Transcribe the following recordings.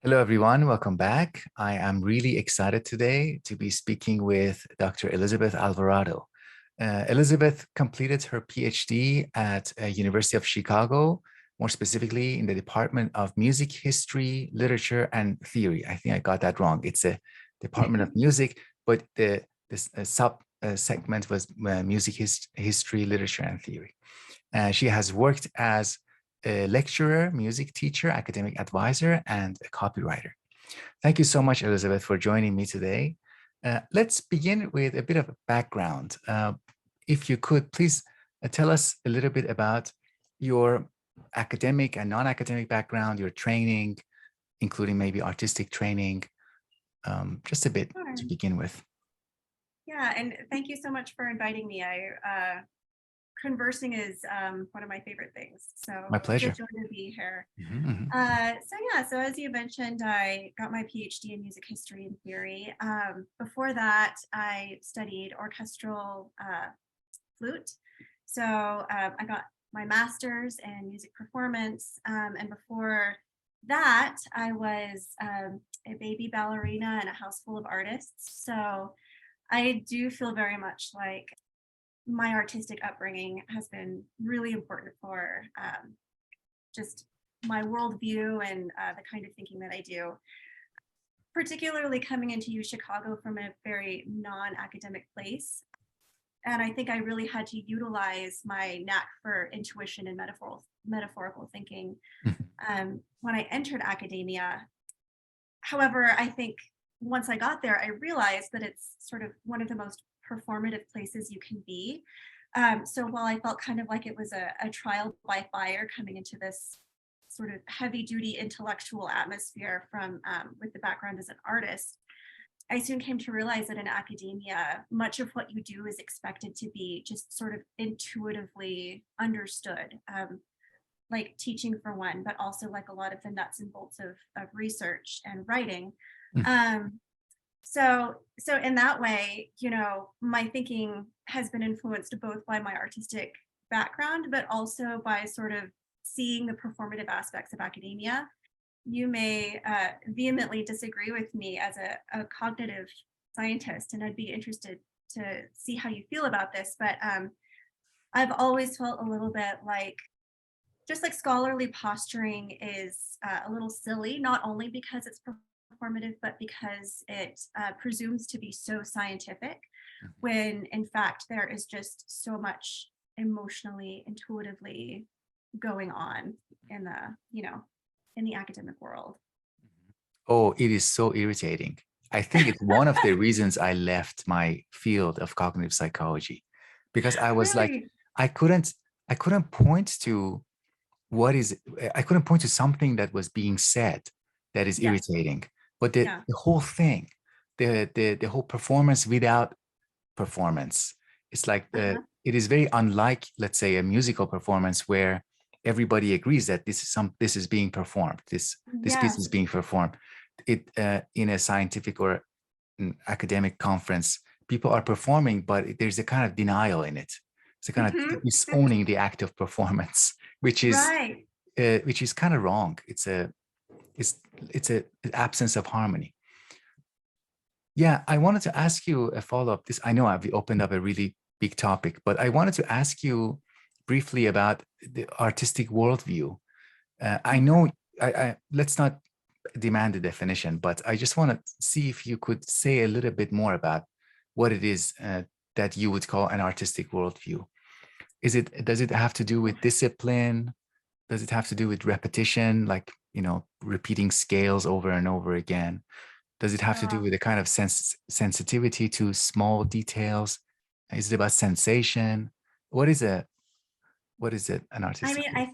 Hello, everyone. Welcome back. I am really excited today to be speaking with Dr. Elizabeth Alvarado. Elizabeth completed her PhD at University of Chicago, more specifically in the Department of Music History, Literature, and Theory. I think I got that wrong. It's a Department of Music, but this sub segment was Music History, Literature, and Theory. She has worked as a lecturer, music teacher, academic advisor, and a copywriter. Thank you so much, Elizabeth, for joining me today. Let's begin with a bit of a background. If you could, please tell us a little bit about your academic and non-academic background, your training, including maybe artistic training, just a bit Sure. to begin with. Yeah, and thank you so much for inviting me. Conversing is one of my favorite things. So My it's a pleasure. joy to be here. Mhm. So as you mentioned, I got my PhD in music history and theory. Before that, I studied orchestral flute. So I got my master's in music performance. And before that, I was a baby ballerina in a house full of artists. So I do feel very much like my artistic upbringing has been really important for just my worldview and the kind of thinking that I do, particularly coming into U Chicago from a very non-academic place. And I think I really had to utilize my knack for intuition and metaphorical thinking when I entered academia. However, I think once I got there, I realized that it's sort of one of the most performative places you can be. So while I felt kind of like it was a trial by fire coming into this sort of heavy duty intellectual atmosphere from with the background as an artist, I soon came to realize that in academia, much of what you do is expected to be just sort of intuitively understood, like teaching for one, but also like a lot of the nuts and bolts of research and writing. Um, so in that way, my thinking has been influenced both by my artistic background, but also by sort of seeing the performative aspects of academia. You may vehemently disagree with me as a cognitive scientist, and I'd be interested to see how you feel about this. But I've always felt a little bit like just like scholarly posturing is a little silly, not only because it's performative, but because it presumes to be so scientific, when in fact there is just so much emotionally, intuitively going on in the academic world. Oh, it is so irritating. I think it's one of the reasons I left my field of cognitive psychology, because I was like, Really? I couldn't, I couldn't point to I couldn't point to something that was being said that is Yes. irritating. But the, Yeah. the whole thing, the whole performance without performance, it's like Uh-huh. it is very unlike, let's say, a musical performance where everybody agrees that this is being performed, this piece Yes. is being performed. It in a scientific or an academic conference, people are performing, but there's a kind of denial in it. It's a kind of Hmm. disowning the act of performance, Right. which is kind of wrong. It's it's a absence of harmony. Yeah, I wanted to ask you a follow-up. This, I know I've opened up a really big topic, but I wanted to ask you briefly about the artistic worldview. I Mhm. know let's not demand a definition, but I just want to see if you could say a little bit more about what it is that you would call an artistic worldview. Does it have to do with discipline? Does it have to do with repetition, like, repeating scales over and over again? Does it have to do Uh, with a kind of sensitivity to small details? Is it about sensation? What is a what is it an I artistic mean, world?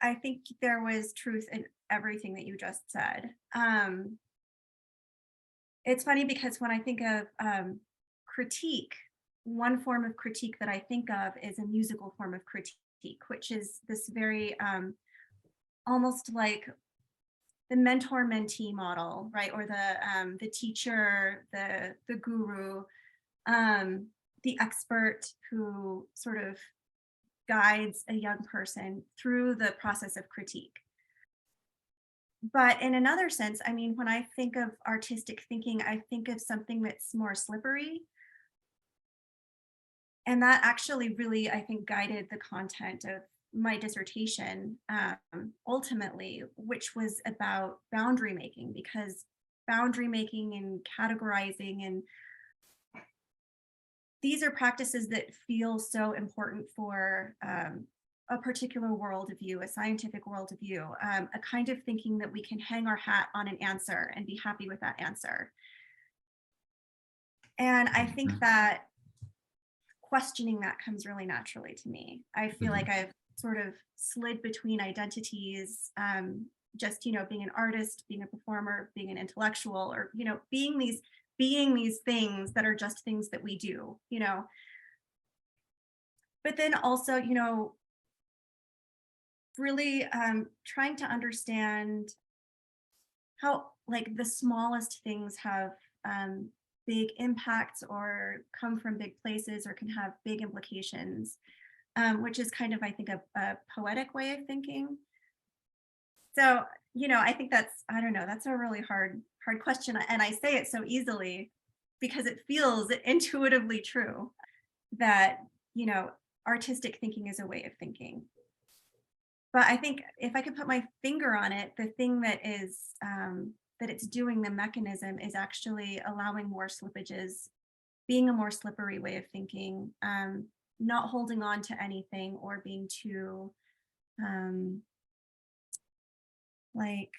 I think there was truth in everything that you just said. It's funny because when I think of critique, one form of critique that I think of is a musical form of critique, which is this very almost like the mentor mentee model, right? Or the teacher, the guru, um, the expert who sort of guides a young person through the process of critique. But in another sense, I mean, when I think of artistic thinking, I think of something that's more slippery. And that actually really, I think, guided the content of my dissertation ultimately, which was about boundary making, because boundary making and categorizing, and these are practices that feel so important for a particular worldview, a scientific worldview, a kind of thinking that we can hang our hat on an answer and be happy with that answer. And I think Mhm. that questioning that comes really naturally to me. I feel Mhm. like I've sort of slid between identities, just, being an artist, being a performer, being an intellectual, or, being these things that are just things that we do. But then also, really trying to understand how, like, the smallest things have big impacts or come from big places or can have big implications, which is kind of, I think, a poetic way of thinking. So, I think I don't know, that's a really hard question. And I say it so easily because it feels intuitively true that, you know, artistic thinking is a way of thinking. But I think if I could put my finger on it, the thing that it's doing, the mechanism is actually allowing more slippages, being a more slippery way of thinking, not holding on to anything or being too, um, like,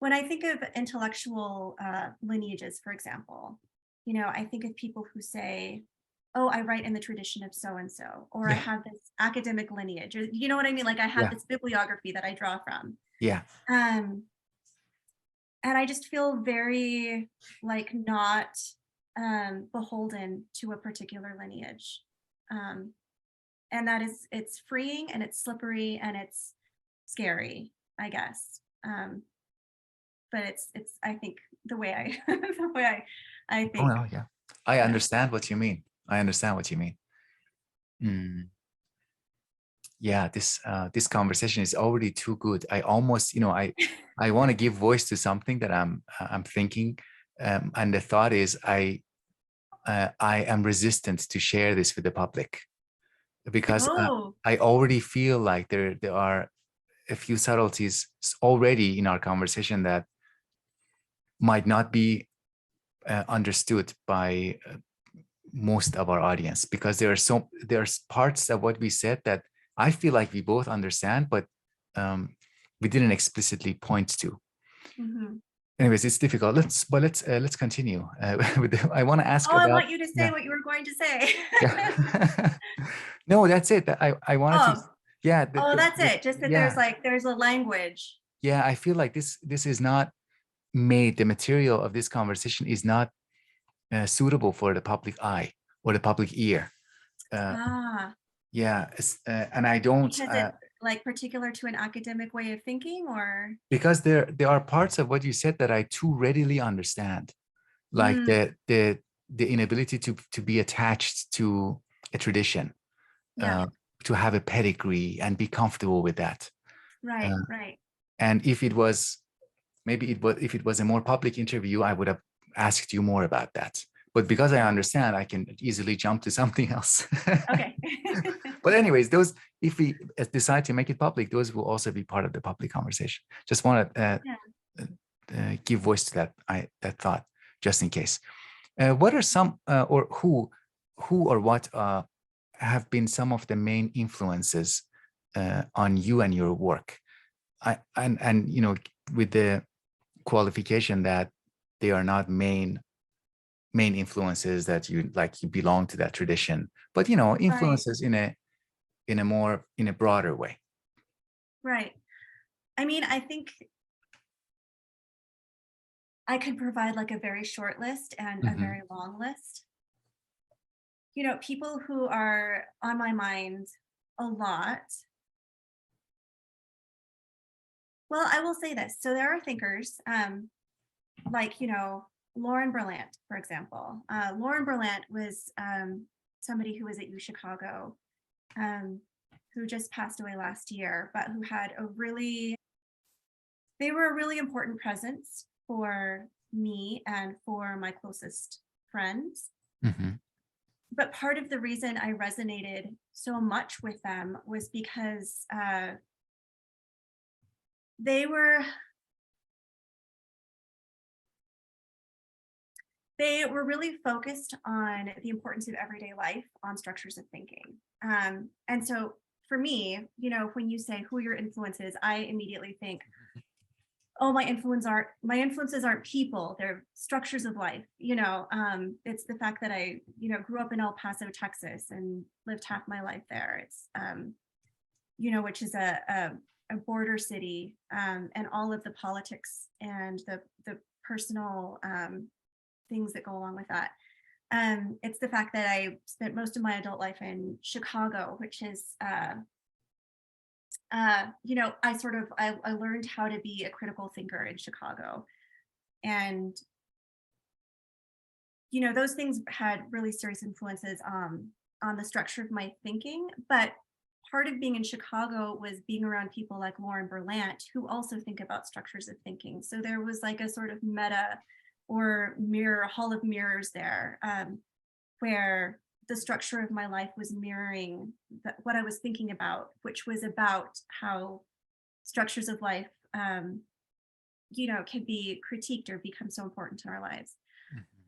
when I think of intellectual lineages, for example, I think of people who say, "Oh, I write in the tradition of so and so," or "I Yeah. have this academic lineage," or you know what I mean? Like, I have Yeah. this bibliography that I draw from. Yeah. Um, and I just feel very, like, not beholden to a particular lineage. Um, and it's freeing and it's slippery and it's scary, I guess. But it's I think the way I the way I Oh think. no. Yeah. I Yeah. understand what you mean. I understand what you mean. Mm. Yeah. This conversation is already too good. I almost, I want to give voice to something that I'm thinking, and the thought is I am resistant to share this with the public because Oh, I already feel like there are a few subtleties already in our conversation that might not be understood by most of our audience, because there's parts of what we said that I feel like we both understand, but we didn't explicitly point to. mhm. Anyways, it's difficult. Let's continue. I want to ask Oh, I about. want you to say Yeah. what you were going to say. Yeah. No, that's it. I wanted to. Oh, Yeah. oh, that's it. Just that Yeah. there's a language. Yeah. I feel like this is not made. The material of this conversation is not suitable for the public eye or the public ear. Uh, Ah, yeah. And I don't, because it's, like, particular to an academic way of thinking, or because there are parts of what you said that I too readily understand, like mm, the inability to be attached to a tradition, yeah, uh, to have a pedigree and be comfortable with that. right, Uh, right. and if it was maybe it was if it was a more public interview, I would have asked you more about that. But because I Yeah. understand, I can easily jump to something else. Okay. But anyways, those, if we decide to make it public, those will also be part of the public conversation. Just want to Yeah. give voice to that thought, just in case. What are some or who or what have been some of the main influences on you and your work? And with the qualification that they are not main influences that you belong to that tradition, but Right, influences in a broader way. right. I mean, I think I could provide, like, a very short list and a Hmm. very long list. People who are on my mind a lot. Well, I will say this. So there are thinkers, like, Lauren Berlant, for example. Lauren Berlant was somebody who was at U Chicago, um, who just passed away last year, but who had a really they were a really important presence for me and for my closest friends. Mm-hmm. But part of the reason I resonated so much with them was because they were really focused on the importance of everyday life, on structures of thinking. And so for me, when you say who your influence is, I immediately think, oh, my influences aren't people, they're structures of life. It's the fact that I grew up in El Paso, Texas, and lived half my life there. It's which is a border city, and all of the politics and the personal things that go along with that. It's the fact that I spent most of my adult life in Chicago, which is I learned how to be a critical thinker in Chicago. And, those things had really serious influences on the structure of my thinking. But part of being in Chicago was being around people like Lauren Berlant, who also think about structures of thinking. So there was like a sort of meta or mirror, hall of mirrors there, where the structure of my life was mirroring what I was thinking about, which was about how structures of life, can be critiqued or become so important in our lives. Mm-hmm.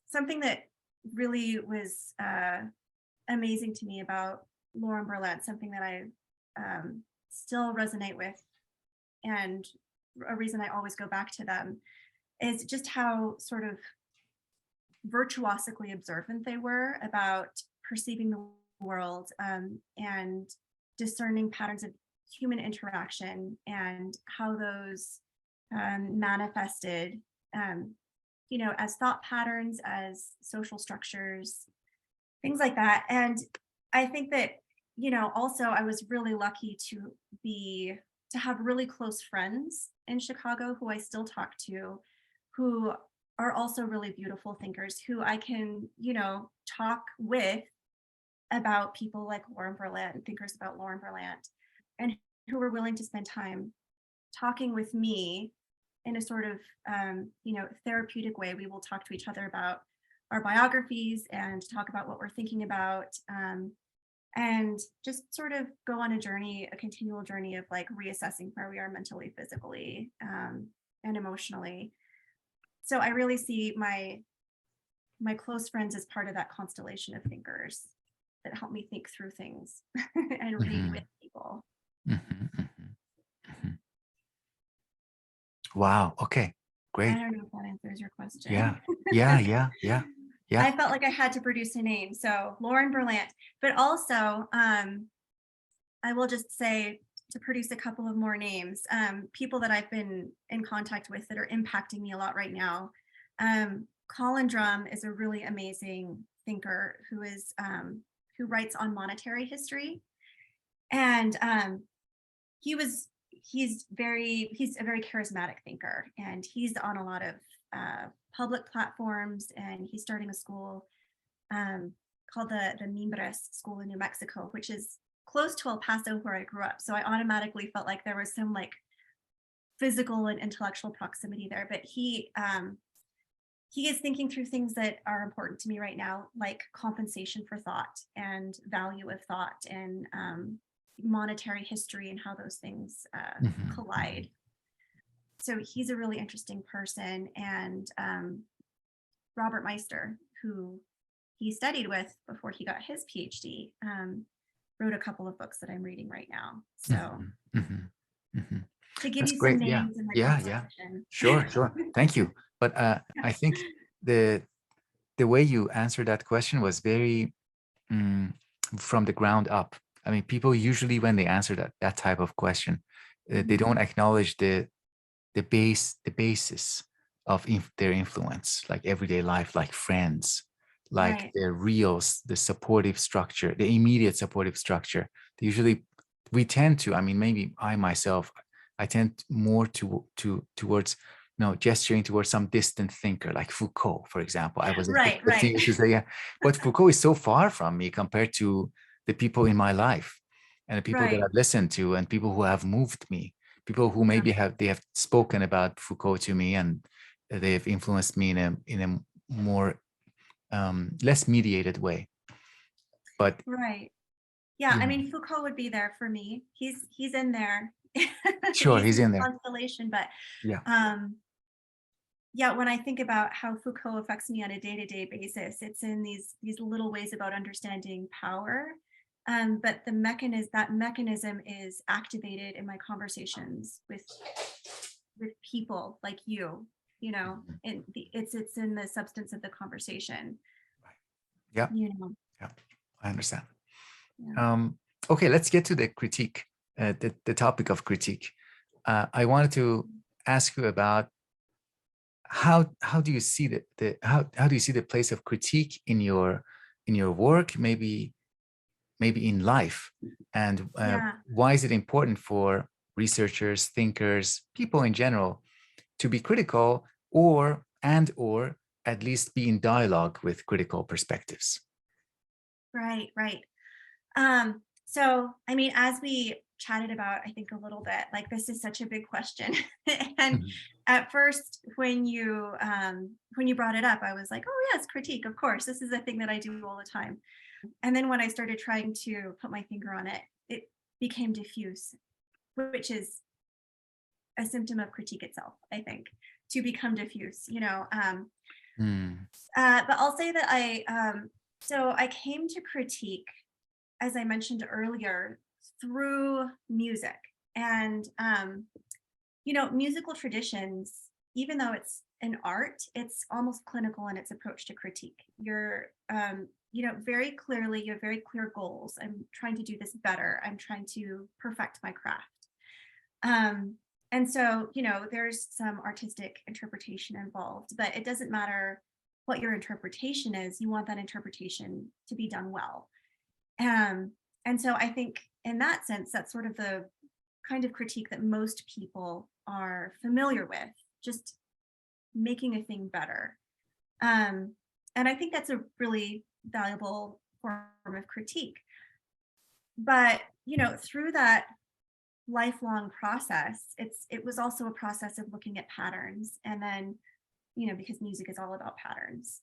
Something that really was amazing to me about Lauren Berlant, something that I still resonate with, and a reason I always go back to them, is just how sort of virtuosically observant they were about perceiving the world, and discerning patterns of human interaction and how those manifested, as thought patterns, as social structures, things like that. And I think that, also I was really lucky to have really close friends in Chicago who I still talk to, who are also really beautiful thinkers, who I can, talk with about people like Lauren Berlant and thinkers about Lauren Berlant, and who are willing to spend time talking with me in a sort of, therapeutic way. We will talk to each other about our biographies and talk about what we're thinking about, and just sort of go on a continual journey of like reassessing where we are mentally, physically, and emotionally. So I really see my close friends as part of that constellation of thinkers that help me think through things and read Mm-hmm. with people. Mm-hmm. Mm-hmm. Wow. Okay. Great. I don't know if that answers your question. Yeah. I felt like I had to produce a name. So Lauren Berlant, but also I will just say, to produce a couple of more names, people that I've been in contact with that are impacting me a lot right now. Colin Drum is a really amazing thinker who writes on monetary history. And he's a very charismatic thinker, and he's on a lot of public platforms, and he's starting a school called the Mimbres School in New Mexico, which is close to El Paso, where I grew up. So I automatically felt like there was some like physical and intellectual proximity there. But he is thinking through things that are important to me right now, like compensation for thought and value of thought, and monetary history and how those things collide. So he's a really interesting person. And Robert Meister, who he studied with before he got his PhD, wrote a couple of books that I'm reading right now. So to give That's you great. some names in my composition. Sure. Thank you. But I think the way you answered that question was very from the ground up. I mean, people usually, when they answer that type of question, they don't acknowledge the basis of their influence, like everyday life, like friends, like Right. their reals, the supportive structure, the immediate supportive structure. We tend to, I mean, maybe I myself, I tend more towards, gesturing towards some distant thinker like Foucault, for example. I was right. to say, yeah, but Foucault is so far from me compared to the people in my life and the people that I've listened to and people who have moved me. people who maybe have spoken about Foucault to me, and they have influenced me in a more less mediated way. But Right. Yeah, I mean, Foucault would be there for me. He's in there. sure, He's he's in in the there. constellation, but Yeah. yeah, when I think about how Foucault affects me on a day-to-day basis, it's in these little ways about understanding power. But that mechanism is activated in my conversations with people like you know, and it's in the substance of the conversation. Right. Yeah. You know. Yeah. I understand. Yeah. Okay, let's get to the critique, the topic of critique. I wanted to ask you about how do you see how do you see the place of critique in your work, maybe in life, and Yeah. why is it important for researchers, thinkers, people in general to be critical, or at least be in dialogue with critical perspectives? Right. Right. So I mean, as we chatted about, I think a little bit, like this is such a big question. And Mhm. at first, when you brought it up, I was like, oh yes, critique, of course. This is a thing that I do all the time. And then when I started trying to put my finger on it, it became diffuse, which is a symptom of critique itself, I think, to become diffuse, you know. Mm. But I'll say that so I came to critique, as I mentioned earlier, through music. And, you know, musical traditions, even though it's an art, it's almost clinical in its approach to critique. You know, very clearly, you have very clear goals. I'm trying to do this better. I'm trying to perfect my craft. Um, and so, you know, there's some artistic interpretation involved, but it doesn't matter what your interpretation is. You want that interpretation to be done well. Um, and so I think in that sense, that's sort of the kind of critique that most people are familiar with, just making a thing better. Um, and I think that's a really valuable form of critique. But, you know, through that lifelong process, it was also a process of looking at patterns. And then, you know, because music is all about patterns.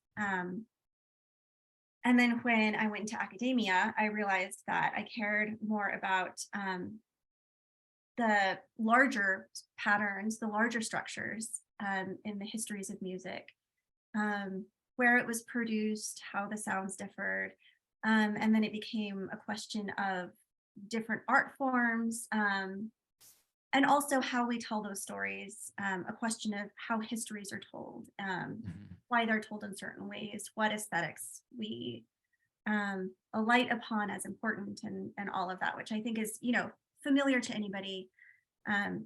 And then when I went into academia, I realized that I cared more about the larger patterns, the larger structures in the histories of music, where it was produced, how the sounds differed. And then it became a question of different art forms, and also how we tell those stories, a question of how histories are told, why they're told in certain ways, what aesthetics we alight upon as important, and all of that, which I think is, you know, familiar to anybody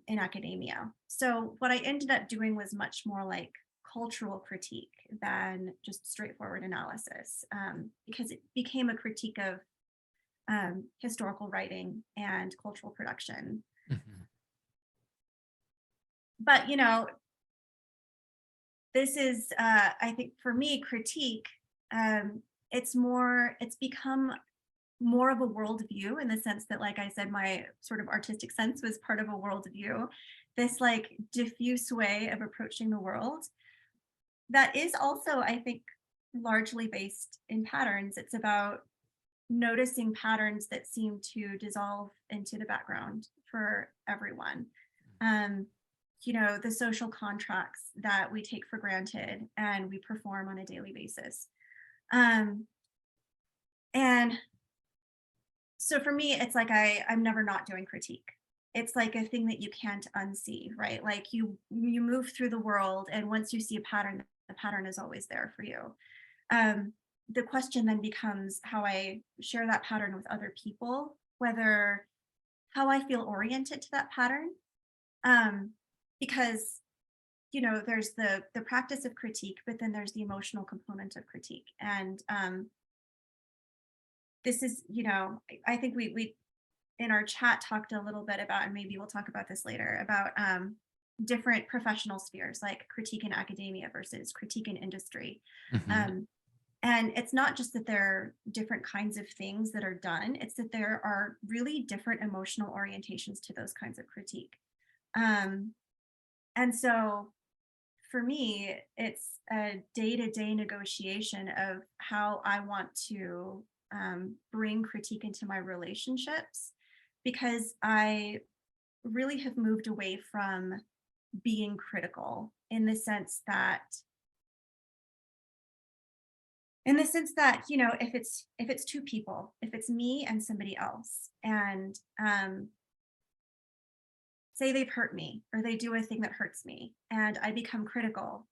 in academia. So what I ended up doing was much more like cultural critique than just straightforward analysis, because it became a critique of historical writing and cultural production. Mhm. But, you know, this is, I think for me, critique, it's become more of a worldview, in the sense that, like I said, my sort of artistic sense was part of a worldview, this like diffuse way of approaching the world that is also, I think, largely based in patterns. It's about noticing patterns that seem to dissolve into the background for everyone. Um, you know, the social contracts that we take for granted and we perform on a daily basis. Um, and so for me, it's like I'm never not doing critique. It's like a thing that you can't unsee, right? Like you move through the world, and once you see a pattern, the pattern is always there for you. Um, the question then becomes how I share that pattern with other people, whether how I feel oriented to that pattern. Um, because you know, there's the practice of critique, but then there's the emotional component of critique. And this is, you know, I think we in our chat talked a little bit about, and maybe we'll talk about this later, about different professional spheres, like critique in academia versus critique in industry. Mhm. Um, and it's not just that there are different kinds of things that are done, it's that there are really different emotional orientations to those kinds of critique. And so for me, it's a day-to-day negotiation of how I want to bring critique into my relationships, because I really have moved away from being critical in the sense that, if it's two people, if it's me and somebody else, and say they've hurt me or they do a thing that hurts me, and I become critical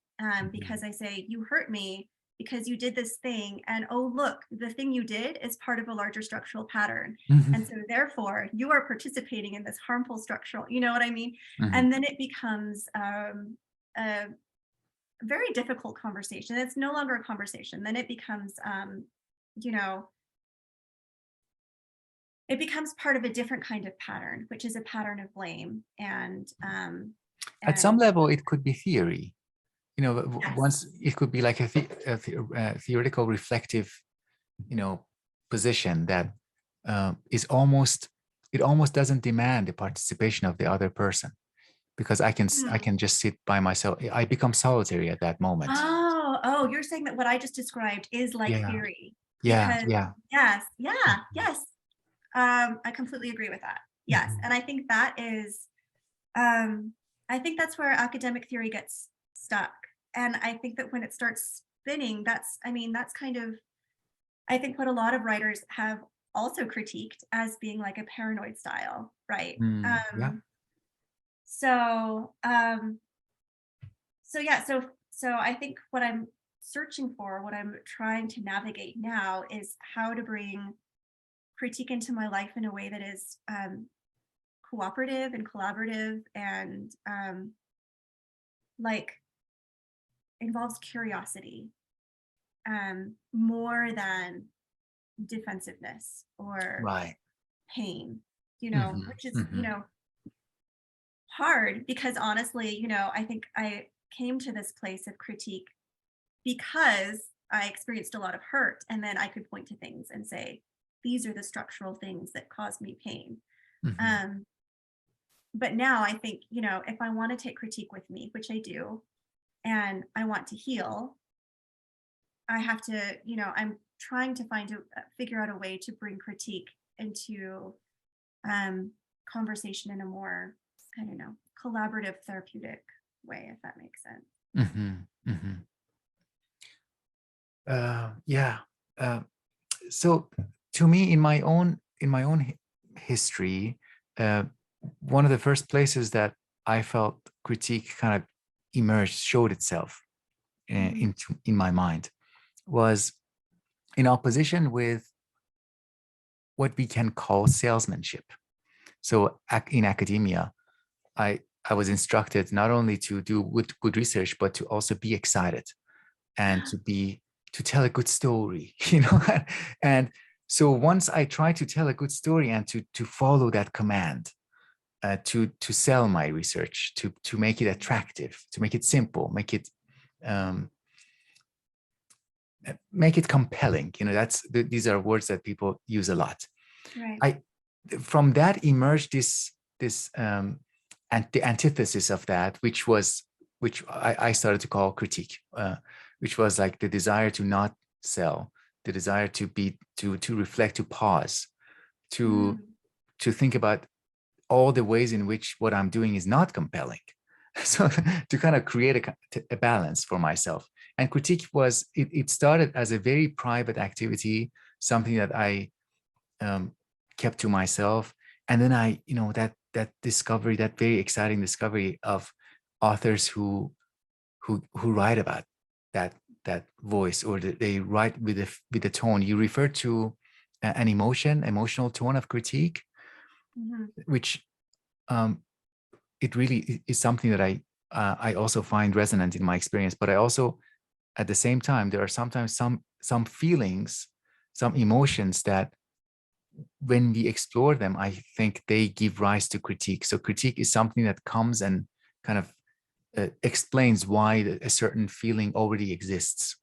because I say, you hurt me because you did this thing, and oh look, the thing you did is part of a larger structural pattern, and so therefore you are participating in this harmful structural, you know what I mean? Mhm. And then it becomes a very difficult conversation. It's no longer a conversation. Then it becomes, you know, it becomes part of a different kind of pattern, which is a pattern of blame. At some And level, it could be theory. yes. Once it could be like a theoretical reflective, position that is almost it almost doesn't demand the participation of the other person, because I Hmm. can just sit by myself. I become solitary at that moment. Oh, you're saying that what I just described is like Yeah, theory. yeah, Because yeah. yes, yeah, yes. I completely agree with that. Yes. Mhm. And um, I think that's where academic theory gets stuck. And I think that when it starts spinning, that's kind of, I think what a lot of writers have also critiqued as being like a paranoid style, right? Yeah. So, so I think what I'm searching for, what I'm trying to navigate now, is how to bring critique into my life in a way that is cooperative and collaborative, and like involves curiosity more than defensiveness or Right. pain, Hmm. which is, Hmm. hard, because honestly, I think I came to this place of critique because I experienced a lot of hurt, and then I could point to things and say, these are the structural things that caused me pain. Hmm. Um, but now I think, if I want to take critique with me, which I do, and I want to heal, I have to, I'm trying to figure out a way to bring critique into um, conversation in a more, I don't know, collaborative, therapeutic way, if that makes sense. Hmm. Hmm. Yeah. Uh, so to me, in my own history, uh, one of the first places that I felt critique kind of emerged, showed itself Mhm. in my mind, was in opposition with what we can call salesmanship. So in academia, I I was instructed not only to do good research, but to also be excited and to tell a good story, And so once I try to tell a good story and to follow that command, to sell my research, to make it attractive, to make it simple, um, make it compelling. These are words that people use a lot. Right. I From that emerged this and the antithesis of that, which I started to call critique, which was like the desire to not sell, the desire to reflect, to pause, to Mm. to think about all the ways in which what I'm doing is not compelling. So to kind of create a balance for myself. And critique it started as a very private activity, something that I um, kept to myself. And then that discovery, that very exciting discovery of authors who write about that that voice, or they write with the tone. You refer to an emotional tone of critique, Mhm. which um, it really is something that I also find resonant in my experience. But I also, at the same time, there are sometimes some feelings, some emotions that when we explore them, I think they give rise to critique. So critique is something that comes and kind of explains why a certain feeling already exists.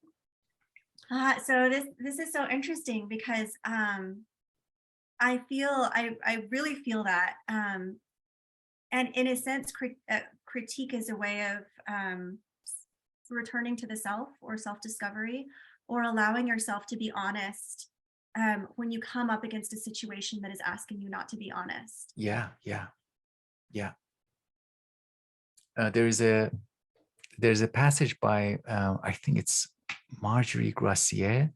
So this is so interesting, because I really feel that And in a sense, critique is a way of returning to the self or self-discovery, or allowing yourself to be honest when you come up against a situation that is asking you not to be honest. Yeah, yeah, yeah. There's a passage by I think it's Marjorie Gracier.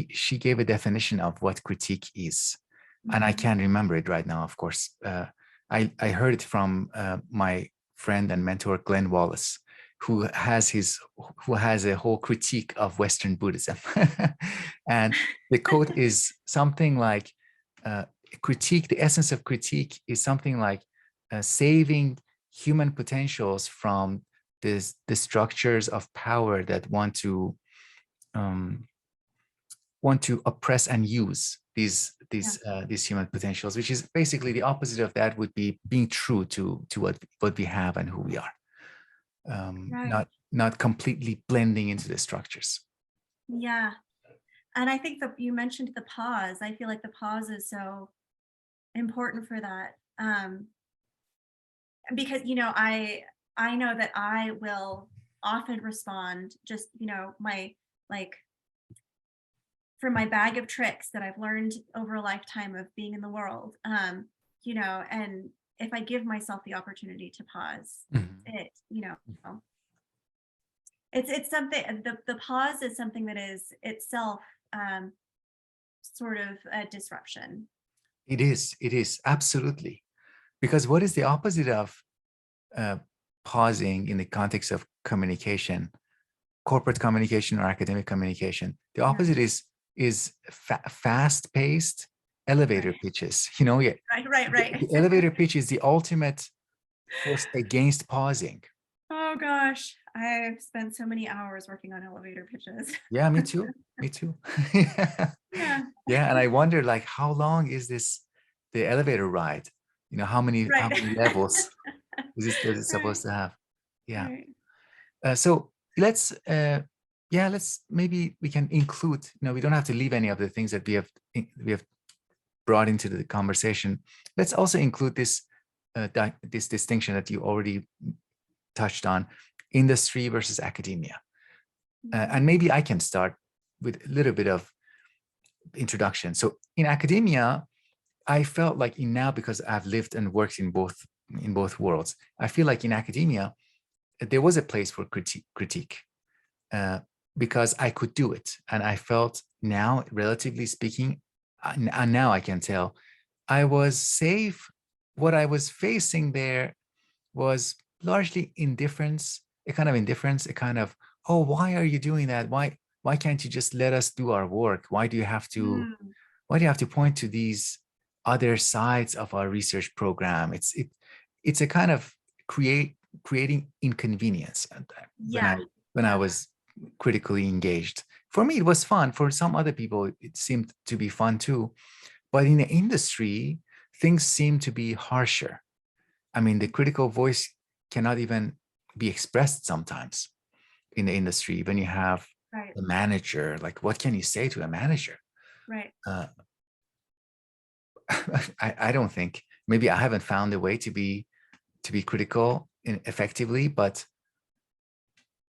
She gave a definition of what critique is, and I Mhm. can't remember it right now. Of course, I heard it from my friend and mentor Glenn Wallace, who has a whole critique of Western Buddhism, and the quote is something like, "Critique. The essence of critique is something like saving human potentials from the structures of power that um, want to oppress and use Yeah, these human potentials, which is basically the opposite of that would be being true to what we have and who we are, right. not completely blending into the structures. Yeah. And I think that you mentioned the pause. I feel like the pause is so important for that. Because I know that I will often respond just, my like from my bag of tricks that I've learned over a lifetime of being in the world. And if I give myself the opportunity to pause, Mhm. it, it's something. The pause is something that is itself um, sort of a disruption. It is absolutely, because what is the opposite of uh, pausing in the context of communication, corporate communication or academic communication? The Yeah. opposite is fast-paced elevator Right. pitches. You know, yeah, Right. Right. the Right. elevator pitch is the ultimate force against pausing. Oh gosh, I've spent so many hours working on elevator pitches. Yeah, me too. Me too. Yeah. Yeah. Yeah, and I wonder, like, how long is the elevator ride? You know, how Right. many levels is it Right. supposed to have? Yeah. Right. So let's maybe we can include. We don't have to leave any of the things that we have brought into the conversation. Let's also include this distinction that you already touched on: industry versus academia. Mhm. And maybe I can start with a little bit of introduction. So in academia, I felt like now, because I've lived and worked in both worlds, I feel like in academia there was a place for critique, uh, because I could do it, and I felt now, relatively speaking, and now I can tell I was safe. What I was facing there was largely indifference, a kind of indifference, a kind of, oh, why are you doing that? Why can't you just let us do our work? Mm, Why do you have to point to these other sides of our research program? It's a kind of creating inconvenience when I yeah. when I Yeah. was critically engaged. For me, it was fun. For some other people, it seemed to be fun too. But in the industry, things seem to be harsher. I mean, the critical voice cannot even be expressed sometimes in the industry. When you have Right. a manager, like, what can you say to a manager? Right. Uh, I don't think, maybe I haven't found a way to be critical effectively, but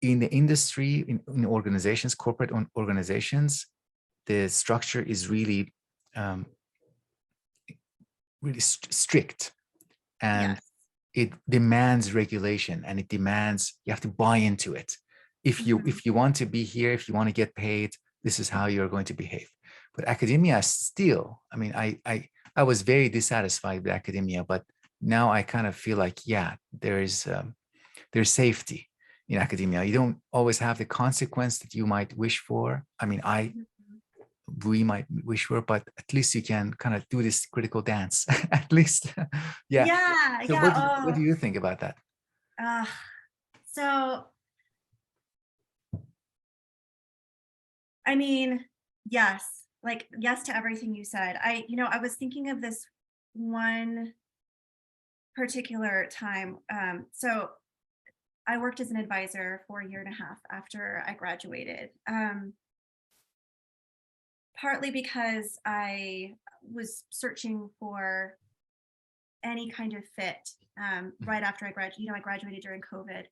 in the industry, in organizations, corporate organizations, the structure is um, really strict, and Yes. it demands regulation, and it demands you have to buy into it. If you Mhm. if you want to be here, if you want to get paid, this is how you're going to behave. But academia still, I mean, I was very dissatisfied with academia, but now I kind of feel like, yeah, there's safety in academia. You don't always have the consequence that you might wish for. I mean, Mhm. we might wish for, but at least you can kind of do this critical dance. At least, yeah. Yeah. So Yeah. what do you think about that? Uh, so, I mean, yes, like, yes to everything you said. I was thinking of this one particular time. So I worked as an advisor for a year and a half after I graduated. Partly because I was searching for any kind of fit right after I graduated. I graduated during COVID,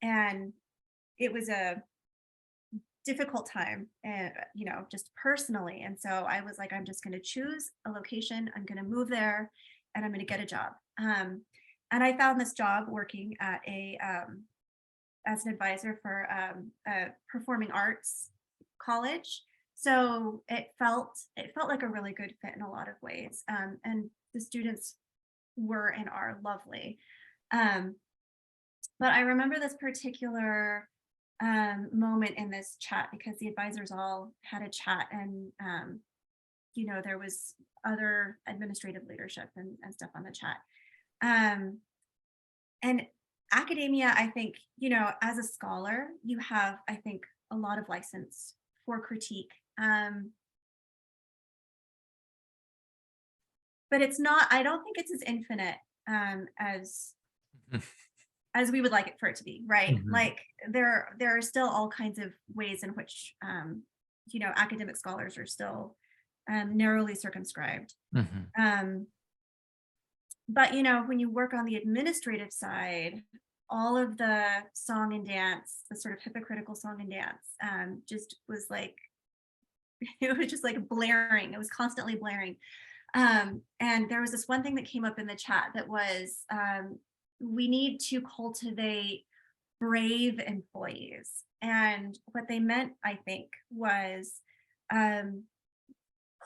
and it was a difficult time, and just personally. And so I was like, I'm just going to choose a location. I'm going to move there, and I'm going to get a job. And I found this job working at as an advisor for a performing arts college. So it felt like a really good fit in a lot of ways. And the students were and are lovely. But I remember this particular moment in this chat because the advisors all had a chat, and there was other administrative leadership and stuff on the chat. And academia, I think, as a scholar, you have, I think, a lot of license for critique. But it's not, I don't think it's as infinite as we would like it for it to be, right? Mhm. Like there are still all kinds of ways in which academic scholars are still narrowly circumscribed. Mhm. But when you work on the administrative side, all of the song and dance, the sort of hypocritical song and dance, just was like, it was just like blaring. It was constantly blaring. And there was this one thing that came up in the chat that was, we need to cultivate brave employees. And what they meant, I think, was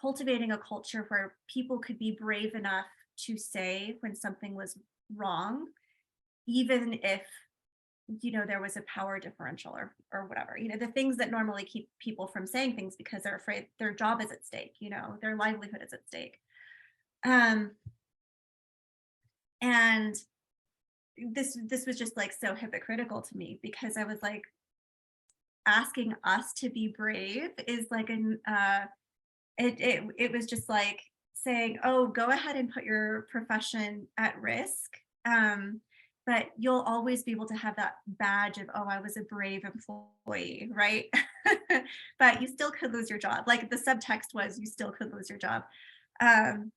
cultivating a culture where people could be brave enough to say when something was wrong, even if there was a power differential or whatever, the things that normally keep people from saying things because they're afraid their job is at stake, their livelihood is at stake. And this was just like so hypocritical to me, because I was like, asking us to be brave is like it was just like saying, oh, go ahead and put your profession at risk, but you'll always be able to have that badge of, oh, I was a brave employee, right? But you still could lose your job. Like the subtext was, you still could lose your job. And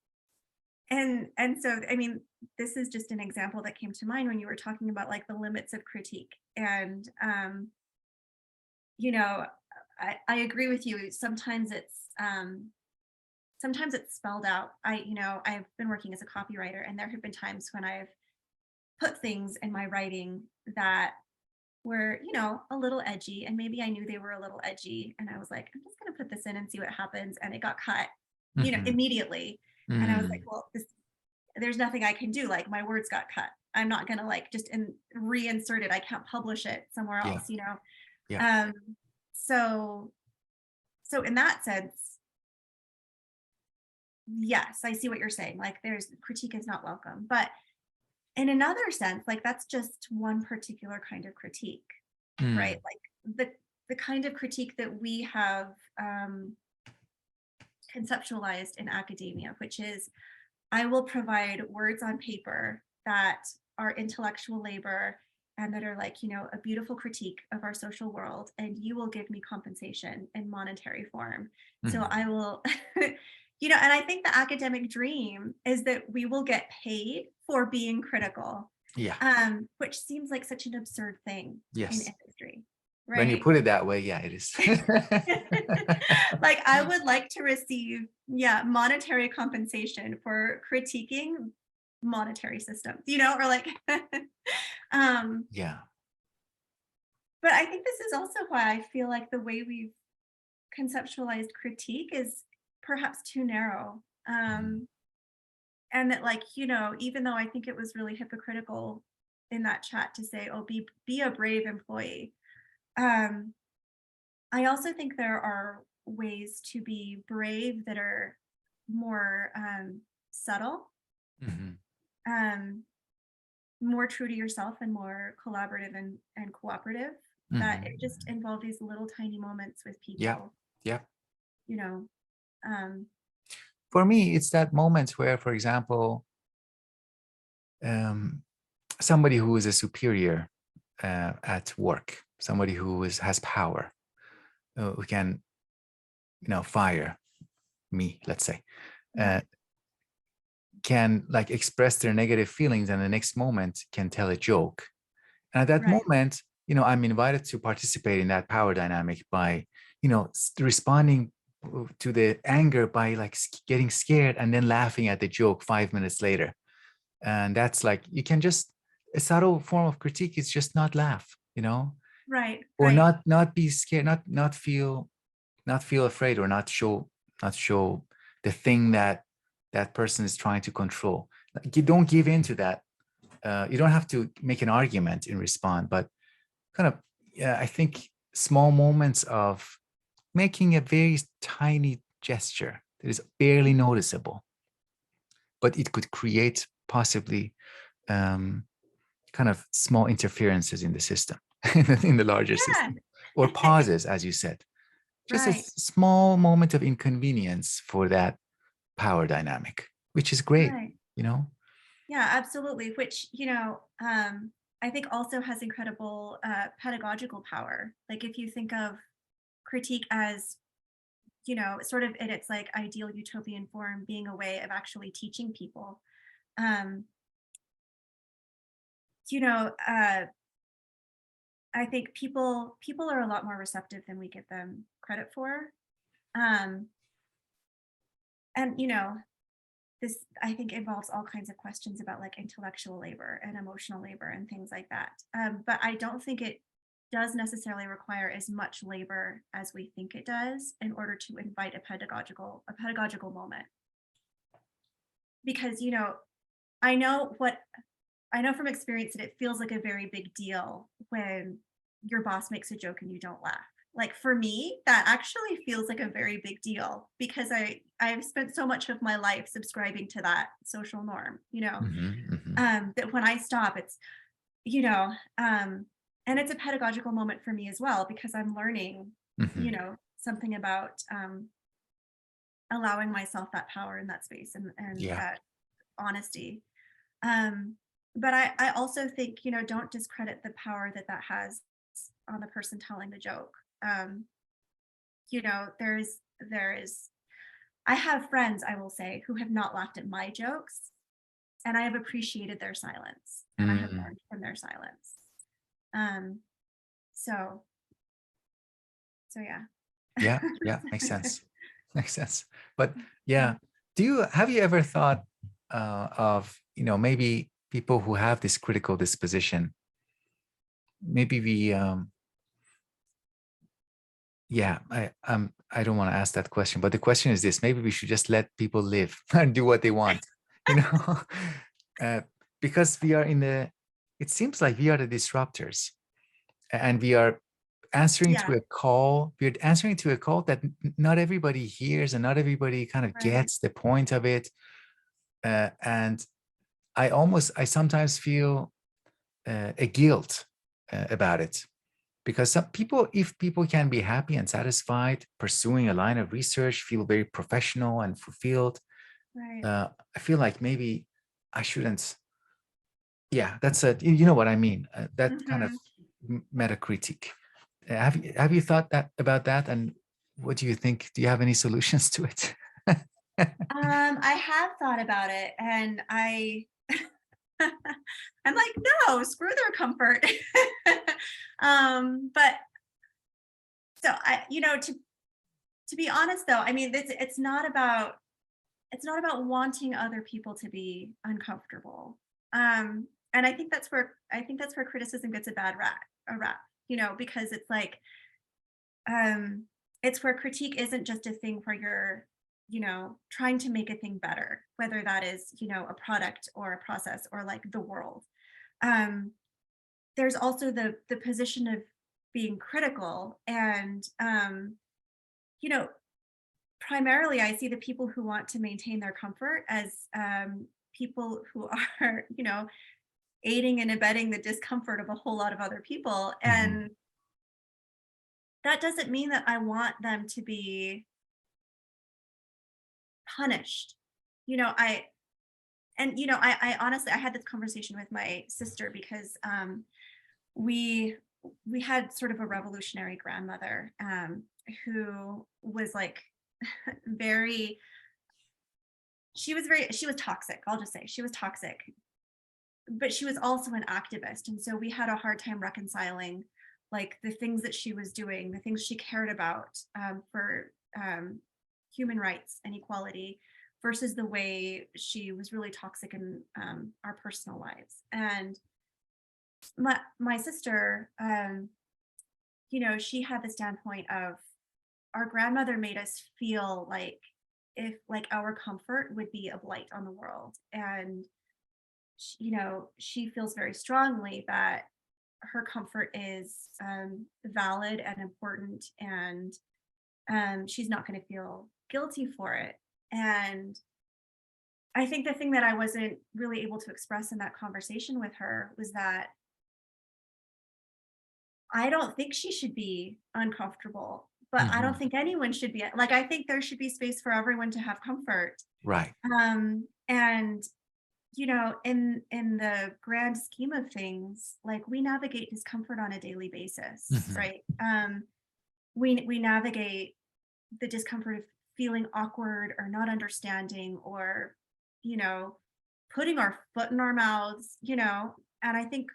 so, I mean, this is just an example that came to mind when you were talking about like the limits of critique. And I agree with you. Sometimes it's spelled out. I've been working as a copywriter, and there have been times when I've put things in my writing that were, a little edgy, and maybe I knew they were a little edgy, and I was like, I'm just going to put this in and see what happens. And it got cut, Mhm. immediately. And I was like, Mhm. well, there's nothing I can do. Like my words got cut. I'm not going to like just reinsert it. I can't publish it somewhere Yeah. else, Yeah. So in that sense, yes, I see what you're saying. Like there's critique is not welcome, but in another sense, like that's just one particular kind of critique, right? Mm. Like the kind of critique that we have conceptualized in academia, which is, I will provide words on paper that are intellectual labor and that are like, a beautiful critique of our social world, and you will give me compensation in monetary form. So Mhm. I will, and I think the academic dream is that we will get paid for being critical, Yeah. which seems like such an absurd thing in Yes. industry, When you right? put it that way, yeah, it is. Like I would like to receive, monetary compensation for critiquing monetary systems, or like, Yeah. but I think this is also why I feel like the way we've conceptualized critique is perhaps too narrow. Mhm. And that like, even though I think it was really hypocritical in that chat to say, oh, be a brave employee. I also think there are ways to be brave that are more subtle, Mhm. um, more true to yourself, and more collaborative and cooperative. That it just Mhm. involve these little tiny moments with Yeah. people, Yeah. you know. Um, For me, it's that moment where, for example, um, somebody who is a superior at work, somebody who has power, who can, fire me, let's say. mhm, Uh, can like express their negative feelings and the next moment can tell a joke. And at that Right. moment, I'm invited to participate in that power dynamic by, responding to the anger by like getting scared and then laughing at the joke 5 minutes later. And that's like, you can just, a subtle form of critique is just not laugh, Right. or Right. not be scared, not feel afraid, or not show the thing that person is trying to control. Like, you don't give in to that. You don't have to make an argument in response, but kind of, yeah, I think small moments of making a very tiny gesture that is barely noticeable, but it could create possibly um, kind of small interferences in the system, in the larger Yeah. system, or pauses, as you said. Just a Right. small moment of inconvenience for that power dynamic, which is great, Right. you know? Yeah, absolutely. Which, I think also has incredible pedagogical power. Like if you think of critique as, sort of in its like ideal utopian form being a way of actually teaching people. Um, you know, uh, I think people are a lot more receptive than we give them credit for. Um, and this I think involves all kinds of questions about like intellectual labor and emotional labor and things like that. But I don't think it does necessarily require as much labor as we think it does in order to invite a pedagogical moment. Because I know what I know from experience that it feels like a very big deal when your boss makes a joke and you don't laugh. Like for me, that actually feels like a very big deal because I've spent so much of my life subscribing to that social norm, Hmm. Hmm. that when I stop, it's you know, and it's a pedagogical moment for me as well because I'm learning, Hmm. something about allowing myself that power in that space and Yeah. that honesty. Um, but I also think, don't discredit the power that that has on the person telling the joke. Um, there is, I have friends, I will say, who have not laughed at my jokes, and I have appreciated their silence, and I have Mm. learned from their silence. Um, so, so yeah. Yeah. Yeah. Makes sense. Makes sense. But yeah, have you ever thought of, maybe people who have this critical disposition? Maybe yeah, I don't want to ask that question, but the question is this: maybe we should just let people live and do what they want, you know, uh, because it seems like we are the disruptors, and we are answering to Yeah, a call. We're answering to a call that not everybody hears, and not everybody kind of right. gets the point of it. And I sometimes feel a guilt about it, because some people, if people can be happy and satisfied pursuing a line of research, feel very professional and fulfilled, Right. I feel like maybe I shouldn't. Yeah, that's you know what I mean, that kind of Mhm. meta critique. Have you thought that about that, and what do you think? Do you have any solutions to it? I have thought about it, and I'm like, no, screw their comfort. But so to be honest though, I mean, it's not about wanting other people to be uncomfortable. And I think that's where criticism gets a rap, because it's like um it's where critique isn't just a thing where you're trying to make a thing better, whether that is a product or a process or like the world. um there's also the position of being critical, and you know primarily I see the people who want to maintain their comfort as people who are aiding and abetting the discomfort of a whole lot of other people. Mhm. And that doesn't mean that I want them to be punished. I honestly, I had this conversation with my sister because we we had sort of a revolutionary grandmother who was like very she was toxic. I'll just say she was toxic, but she was also an activist. And so we had a hard time reconciling like the things that she was doing, the things she cared about for human rights and equality versus the way she was really toxic in our personal lives. And my sister, you know, she had the standpoint of our grandmother made us feel like if like our comfort would be a blight on the world. And, you know, she feels very strongly that her comfort is valid and important, and she's not going to feel guilty for it. And I think the thing that I wasn't really able to express in that conversation with her was that I don't think she should be uncomfortable, but I don't Mhm. think anyone should be. Like, I think there should be space for everyone to have comfort. Right. And you know, in the grand scheme of things, like we navigate discomfort on a daily basis, Mhm. right? We navigate the discomfort of feeling awkward or not understanding, or you know, putting our foot in our mouths, you know. And I think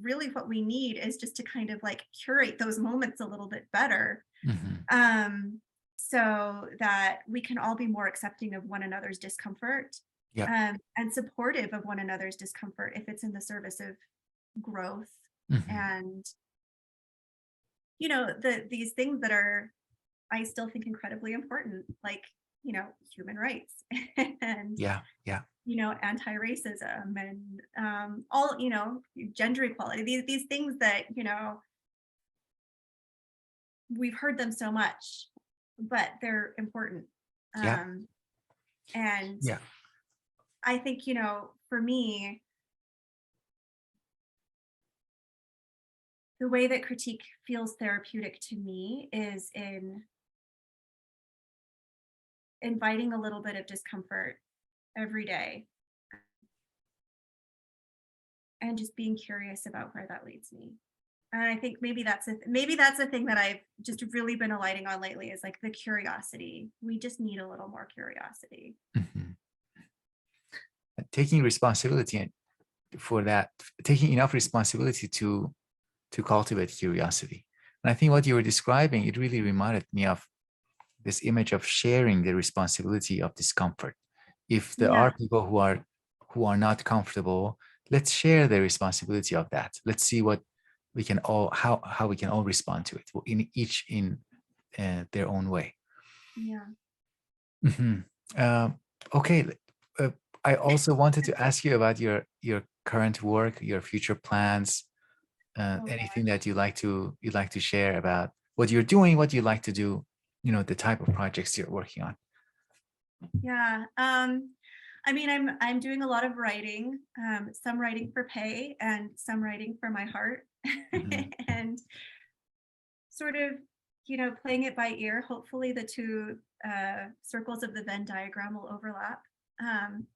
really what we need is just to kind of like curate those moments a little bit better, Mhm. um, so that we can all be more accepting of one another's discomfort, Yep. and supportive of one another's discomfort if it's in the service of growth. Mhm. And you know, these things that are, I still think, incredibly important, like, you know, human rights and Yeah. Yeah. you know, anti-racism and all, you know, gender equality, these things that, you know, we've heard them so much, but they're important. Yeah. Um, and Yeah. I think, you know, for me, the way that critique feels therapeutic to me is in inviting a little bit of discomfort every day and just being curious about where that leads me. And I think maybe that's a thing that I've just really been alighting on lately, is like the curiosity. We just need a little more curiosity. Mhm. Taking responsibility for that, taking enough responsibility to cultivate curiosity. And I think what you were describing, it really reminded me of this image of sharing the responsibility of discomfort. If there are Yeah, people who are not comfortable, let's share the responsibility of that. Let's see what we can all how we can all respond to it in each in their own way. yeah. Mhm. Okay. Uh, I also wanted to ask you about your current work, your future plans, Oh anything gosh. that you'd like to share about what you're doing, what you like to do, you know, the type of projects you're working on. Yeah. I mean, I'm doing a lot of writing, some writing for pay and some writing for my heart, Mhm. and sort of, you know, playing it by ear. Hopefully, the two circles of the Venn diagram will overlap. Um,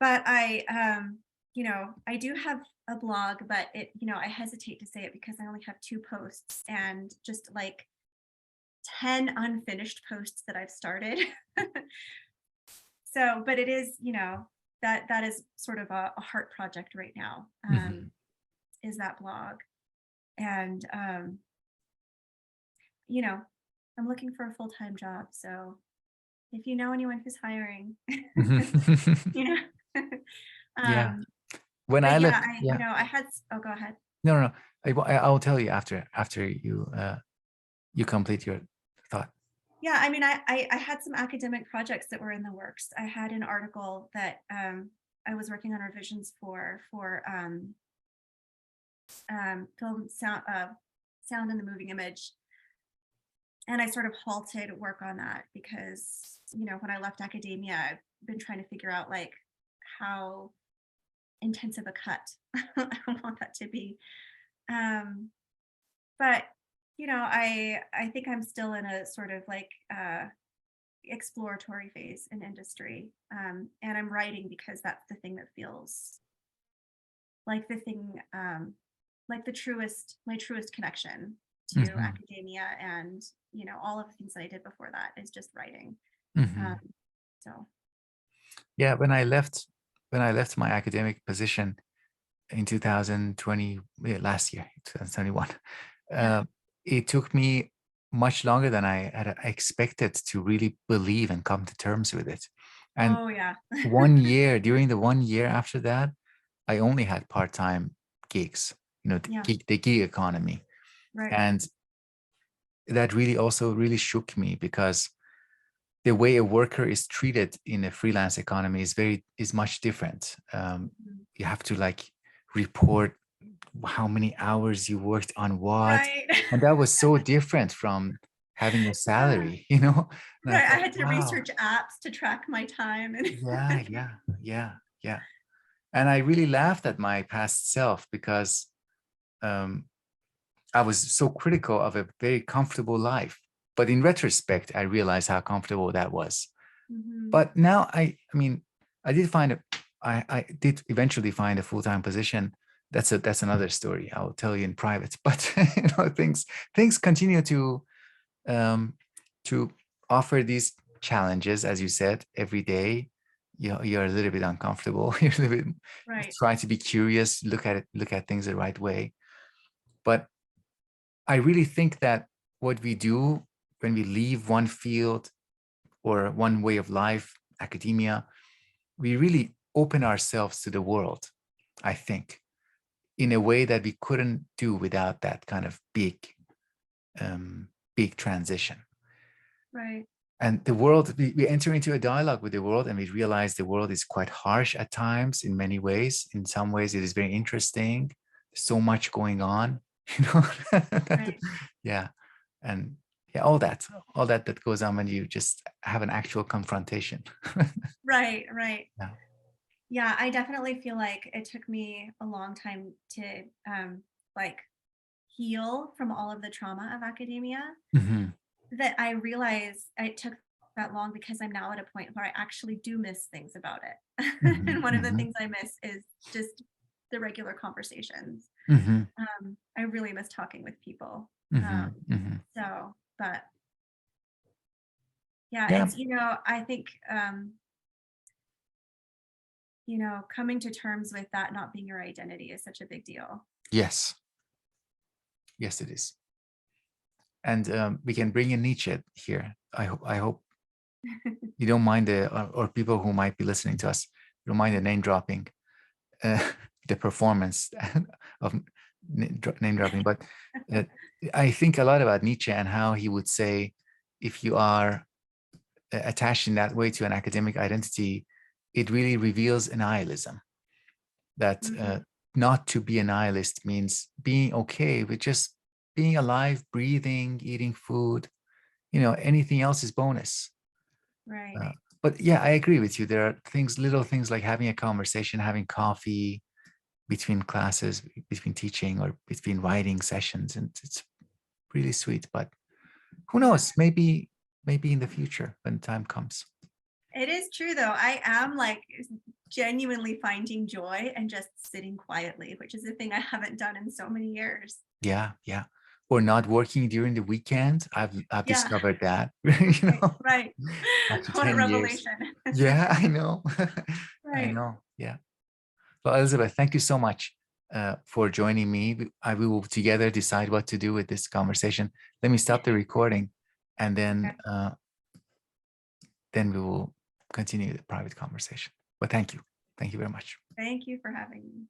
but you know, I do have a blog, but it, you know, I hesitate to say it because I only have 2 posts and just like 10 unfinished posts that I've started. So, but it is, you know, that is sort of a heart project right now, Mhm. is that blog. And you know, I'm looking for a full-time job. So if you know anyone who's hiring, Mhm. you know. Yeah. um, When but I yeah, left, you yeah. know, oh, go ahead. No, no, no. I'll tell you after you you complete your thought. Yeah, I mean, I had some academic projects that were in the works. I had an article that I was working on revisions for film sound and the moving image. And I sort of halted work on that because, you know, when I left academia, I've been trying to figure out like how intensive a cut I want that to be. Um, but you know, I think I'm still in a sort of like exploratory phase in industry, and I'm writing because that's the thing that feels like the thing, like my truest connection to Mhm. academia, and you know, all of the things that I did before that is just writing. Um, Mhm. so Yeah, when I left my academic position in 2020, yeah, last year, 2021, Yeah. uh, it took me much longer than I had expected to really believe and come to terms with it. And Oh, yeah. during the 1 year after that, I only had part-time gigs, Yeah. the gig economy. Right. And that really also really shook me because the way a worker is treated in a freelance economy is much different. Mhm. You have to like report how many hours you worked on what, Right. and that was so different from having a Yeah. salary, you know. And I Right. I thought, had to wow, research apps to track my time and yeah, yeah, yeah, yeah. And I really laughed at my past self because um, I was so critical of a very comfortable life. But in retrospect, I realized how comfortable that was. Mhm. But now I mean, I did find I did eventually find a full-time position. That's another story. I'll tell you in private. But things continue um, to offer these challenges, as you said, every day. You're a little bit uncomfortable. You're a little bit Right. trying to be curious, look at things the right way. But I really think that what we do when we leave one field or one way of life, academia, we really open ourselves to the world, I think, in a way that we couldn't do without that kind of big transition. Right. And the world, we enter into a dialogue with the world and we realize the world is quite harsh at times in many ways. In some ways, it is very interesting. There's so much going on, you know. Right. Yeah. And yeah, all that goes on when you just have an actual confrontation. Right. Right. Yeah. Yeah, I definitely feel like it took me a long time to like heal from all of the trauma of academia. Mhm. That I realize it took that long because I'm now at a point where I actually do miss things about it. Mhm. And one of the Mhm. things I miss is just the regular conversations. Mhm. I really miss talking with people. Mhm. Um, Mhm. but yeah, Yeah. I think, coming to terms with that not being your identity is such a big deal. Yes. Yes, it is. And we can bring in Nietzsche here. I hope you don't mind or people who might be listening to us don't mind the name dropping, uh, the performance of name dropping. But uh, I think a lot about Nietzsche and how he would say, if you are attached in that way to an academic identity, it really reveals a nihilism. That Mhm. not to be a nihilist means being okay with just being alive, breathing, eating food. Anything else is bonus. Right. Uh, but yeah, I agree with you. There are little things like having a conversation, having coffee between classes, between teaching or between writing sessions, and it's really sweet. But who Yeah. knows? Maybe in the future when the time comes. It is true though. I am like genuinely finding joy and just sitting quietly, which is a thing I haven't done in so many years. Yeah, yeah. Or not working during the weekend. I've Yeah. discovered that, Right. Right. after What a 10 years. revelation. Yeah, I know. I Right. know. Yeah. Well, Elizabeth, thank you so much for joining me. We will together decide what to do with this conversation. Let me stop the recording, and Okay. then we will continue the private conversation. But thank you. Thank you very much. Thank you for having me.